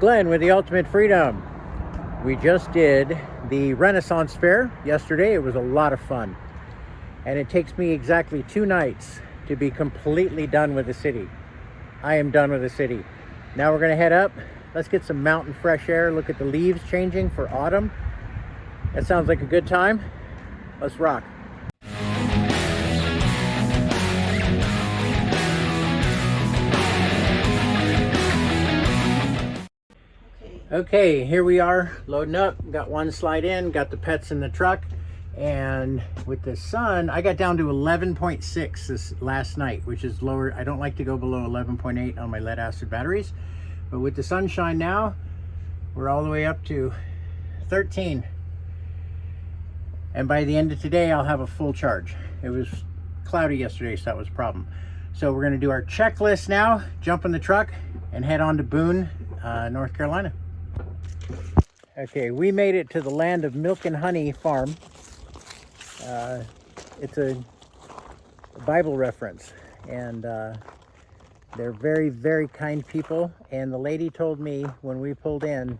Glen with the Ultimate Freedom. We just did the Renaissance Fair yesterday. It was a lot of fun. And it takes me exactly 2 nights to be completely done with the city. I am done with the city. Now we're gonna head up. Let's get some mountain fresh air. Look at the leaves changing for autumn. That sounds like a good time. Let's rock. Okay, here we are loading up. Got one slide in, got the pets in the truck, and with the sun, I got down to 11.6 this last night, which is lower. I don't like to go below 11.8 on my lead acid batteries, but with the sunshine now, we're all the way up to 13. And by the end of today, I'll have a full charge. It was cloudy yesterday, so that was a problem. So we're gonna do our checklist now, jump in the truck, and head on to Boone, North Carolina. Okay, we made it to the Land of Milk and Honey farm. It's a Bible reference, and they're very, very kind people. And the lady told me when we pulled in,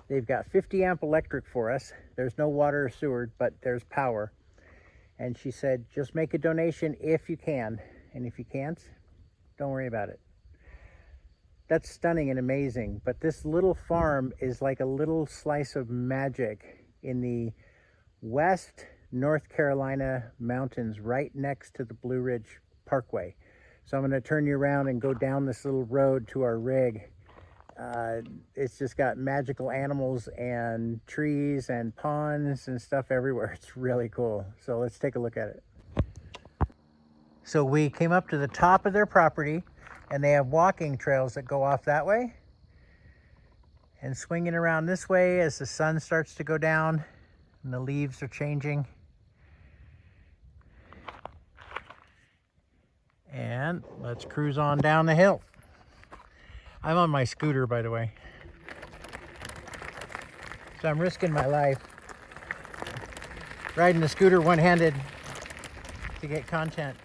they've got 50 amp electric for us. There's no water or sewer, but there's power. And she said, just make a donation if you can. And if you can't, don't worry about it. That's stunning and amazing, but this little farm is like a little slice of magic in the West North Carolina mountains, right next to the Blue Ridge Parkway. So I'm gonna turn you around and go down this little road to our rig. It's just got magical animals and trees and ponds and stuff everywhere. It's really cool. So let's take a look at it. So we came up to the top of their property, and they have walking trails that go off that way and swinging around this way as the sun starts to go down and the leaves are changing. And let's cruise on down the hill. I'm on my scooter, by the way, so I'm risking my life riding the scooter one-handed to get content.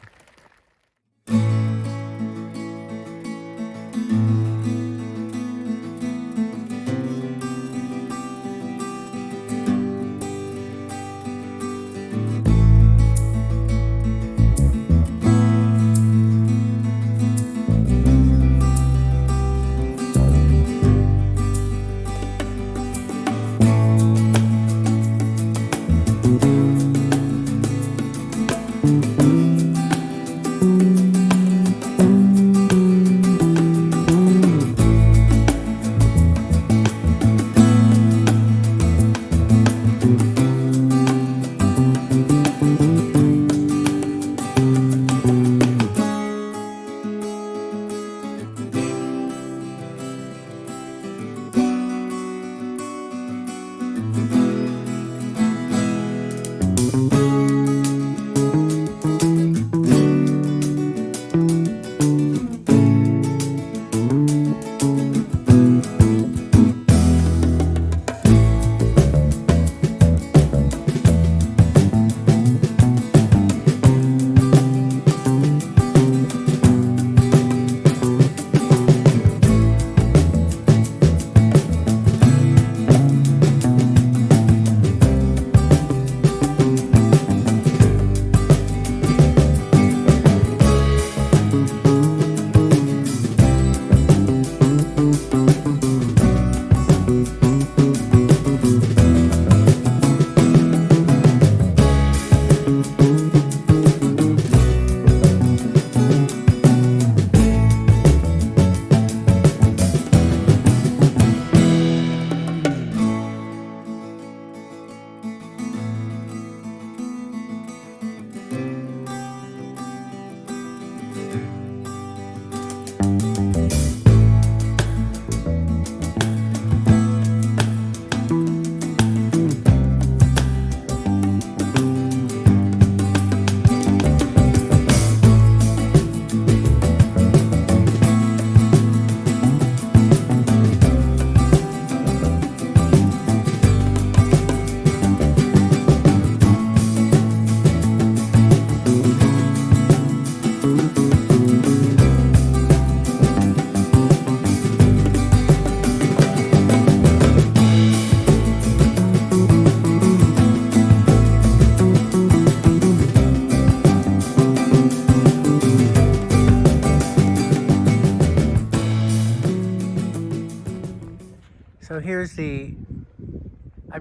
So here's I'm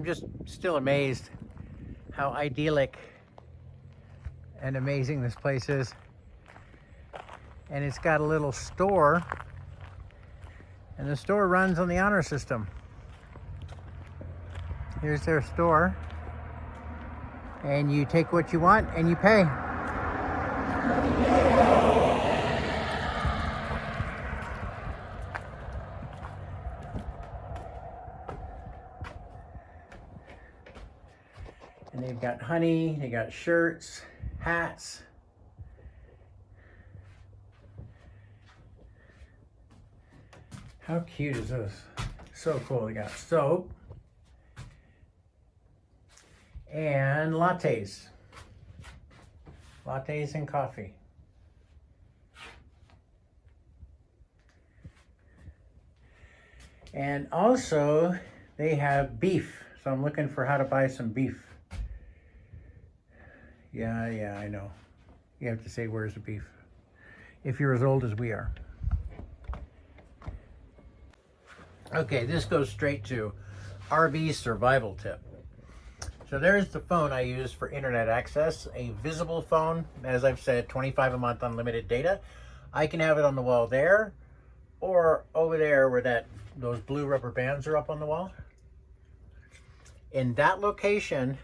just still amazed how idyllic and amazing this place is. And it's got a little store, and the store runs on the honor system. Here's their store, and you take what you want and you pay. And they've got honey, they got shirts, hats. How cute is this? So cool. They got soap and lattes. Lattes and coffee. And also they have beef. So I'm looking for how to buy some beef. Yeah, I know. You have to say, where's the beef? If you're as old as we are. Okay, this goes straight to RV survival tip. So there's the phone I use for internet access, a visible phone. As I've said, $25 a month unlimited data. I can have it on the wall there, or over there where those blue rubber bands are up on the wall. In that location,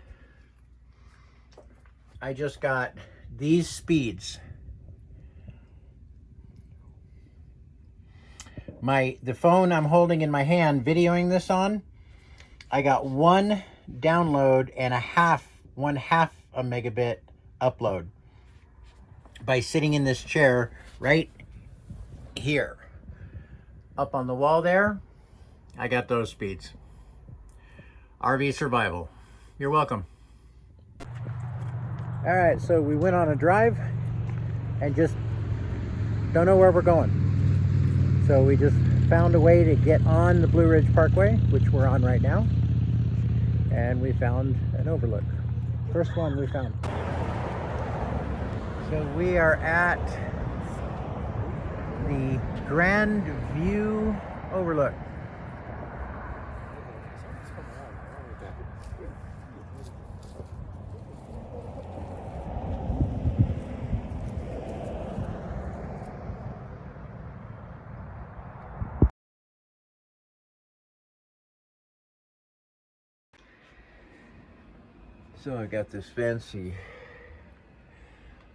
I just got these speeds. The phone I'm holding in my hand, videoing this on, I got one download and one half a megabit upload by sitting in this chair right here. Up on the wall there, I got those speeds. RV survival. You're welcome. All right, so we went on a drive and just don't know where we're going. So we just found a way to get on the Blue Ridge Parkway, which we're on right now. And we found an overlook. First one we found. So we are at the Grand View Overlook. So I got this fancy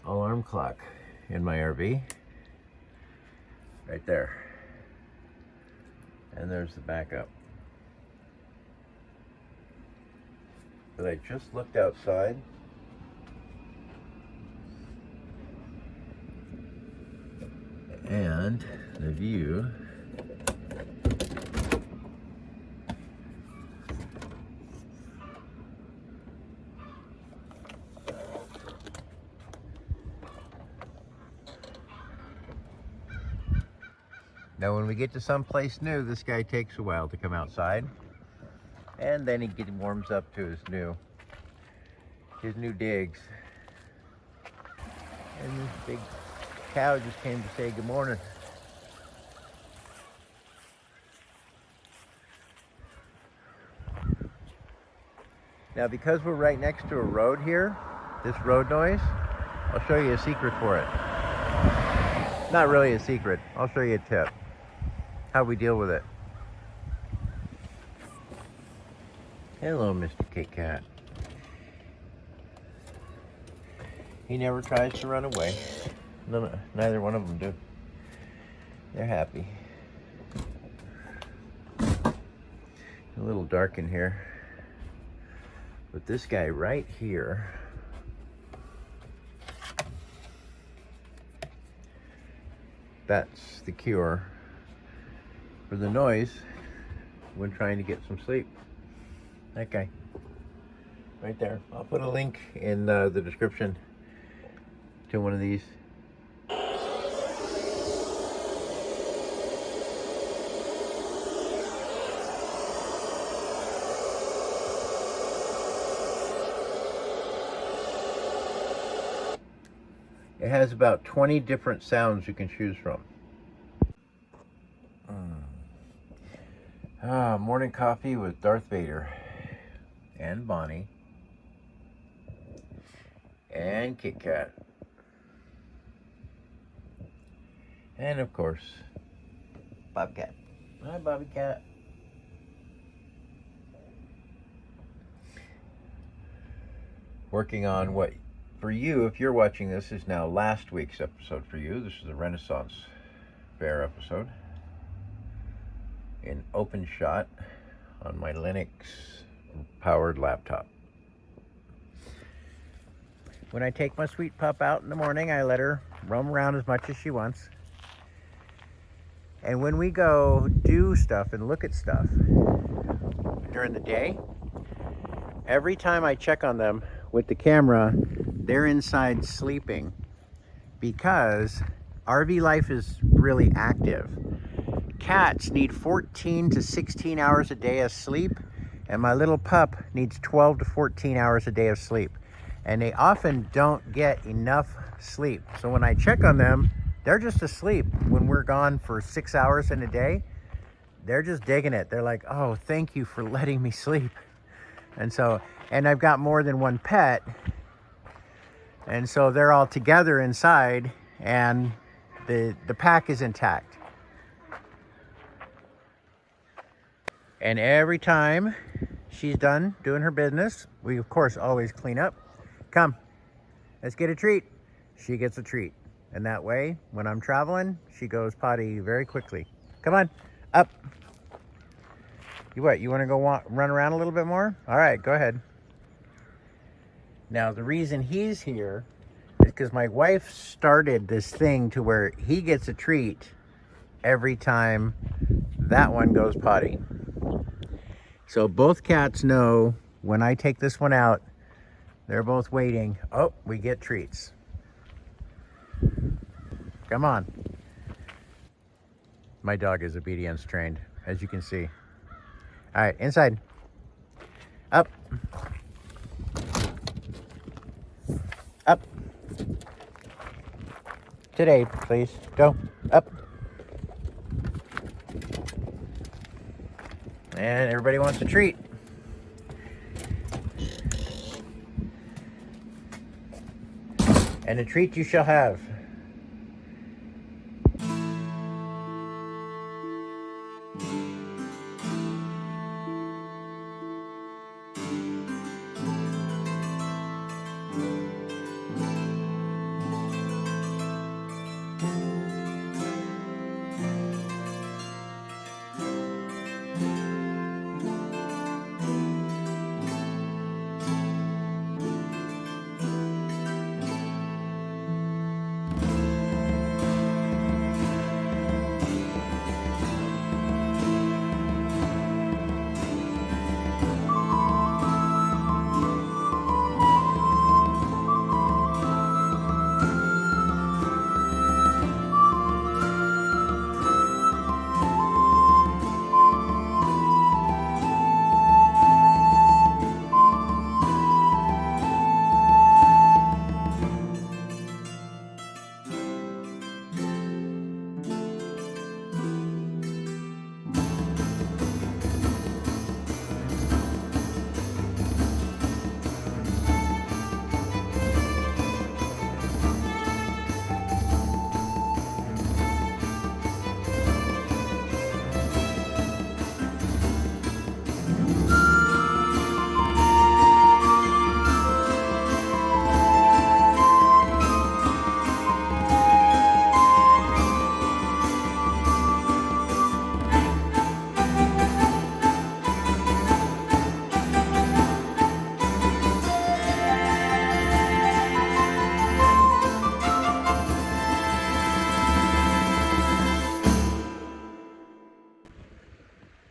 alarm clock in my RV, right there. And there's the backup. But I just looked outside. And the view now, when we get to someplace new, this guy takes a while to come outside, and then he warms up to his new digs. And this big cow just came to say good morning. Now, because we're right next to a road here, this road noise, I'll show you a secret for it. Not really a secret. I'll show you a tip. How we deal with it. Hello, Mr. Kit Kat. He never tries to run away. Neither one of them do. They're happy. A little dark in here. But this guy right here, that's the cure for the noise when trying to get some sleep. That guy right there. I'll put a link in the description to one of these. It has about 20 different sounds you can choose from. Morning coffee with Darth Vader and Bonnie and Kit Kat. And of course, Bobcat. Hi, Bobby Cat. Working on what, for you, if you're watching this, is now last week's episode for you. This is the Renaissance Fair episode in open shot on my Linux powered laptop. When I take my sweet pup out in the morning, I let her roam around as much as she wants. And when we go do stuff and look at stuff during the day, every time I check on them with the camera, they're inside sleeping because RV life is really active. Cats need 14 to 16 hours a day of sleep, and my little pup needs 12 to 14 hours a day of sleep. And they often don't get enough sleep. So when I check on them, they're just asleep. When we're gone for 6 hours in a day, they're just digging it. They're like, oh, thank you for letting me sleep. And I've got more than one pet. And so they're all together inside, and the pack is intact. And every time she's done doing her business, we of course always clean up. Come, let's get a treat. She gets a treat. And that way, when I'm traveling, she goes potty very quickly. Come on, up. You want to go run around a little bit more? All right, go ahead. Now, the reason he's here is because my wife started this thing to where he gets a treat every time that one goes potty. So both cats know when I take this one out, they're both waiting. Oh, we get treats. Come on. My dog is obedience trained, as you can see. All right, inside. Up. Up. Today, please. Go. Up. And everybody wants a treat. And a treat you shall have.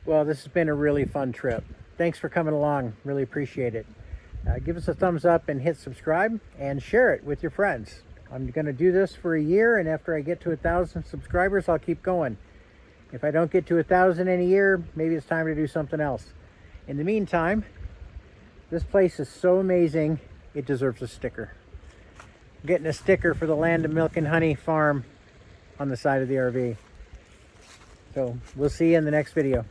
Well, this has been a really fun trip. Thanks for coming along. Really appreciate it. Give us a thumbs up and hit subscribe and share it with your friends. I'm going to do this for a year, and after I get to 1,000 subscribers, I'll keep going. If I don't get to 1,000 in a year, maybe it's time to do something else. In the meantime, this place is so amazing, it deserves a sticker. I'm getting a sticker for the Land of Milk and Honey farm on the side of the RV. So we'll see you in the next video.